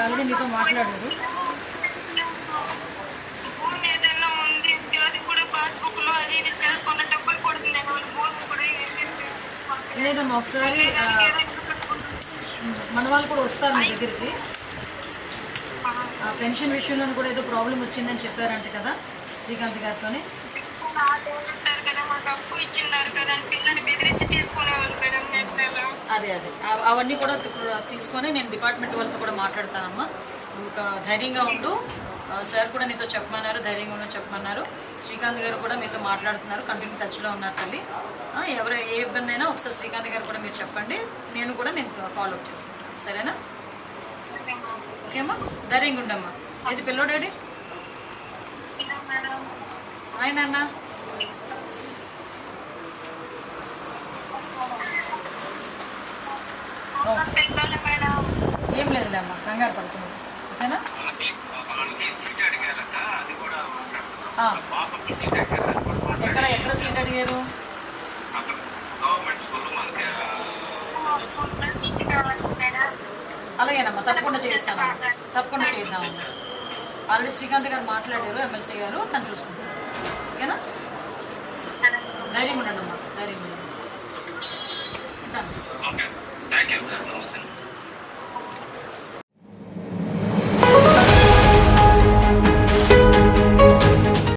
Already నీతో మాట్లాడారు. లేదమ్మా, ఒకసారి మన వాళ్ళు కూడా వస్తారు మీ దగ్గరికి. పెన్షన్ విషయంలో కూడా ఏదో ప్రాబ్లం వచ్చిందని చెప్పారంటే కదా శ్రీకాంత్ గారితో. అదే అదే అవన్నీ కూడా తీసుకొని నేను డిపార్ట్మెంట్ వాళ్ళతో కూడా మాట్లాడతానమ్మా. నువ్వు ధైర్యంగా ఉండు. సార్ కూడా నీతో చెప్పమన్నారు, ధైర్యంగా ఉండని చెప్పమన్నారు. శ్రీకాంత్ గారు కూడా మీతో మాట్లాడుతున్నారు, కంటిన్యూ టచ్లో ఉన్నారు తల్లి. ఎవరు ఏ ఇబ్బంది అయినా ఒకసారి శ్రీకాంత్ గారు కూడా మీరు చెప్పండి, నేను ఫాలోఅప్ చేసుకుంటాను. సరేనా? ఓకే అమ్మా, ధైర్యంగా ఉండమ్మా. ఏది పిల్లోడాడి ఆయన అన్న ఏం లేదులే అమ్మా, కంగారు పడుతున్నాడు. ఓకేనా? ఎక్కడ ఎక్కడ సీట్ అడిగారు? అలాగేనమ్మా, తప్పకుండా చేస్తాను, తప్పకుండా చేద్దామమ్మా. ఆల్రెడీ శ్రీకాంత్ గారు మాట్లాడారు, ఎమ్మెల్సీ గారు, తను చూసుకుంటారు. ఓకేనా? ధైర్యం ఉండండి అమ్మా, ధైర్యం ఉండండి. Okay, thank you. నమస్తే.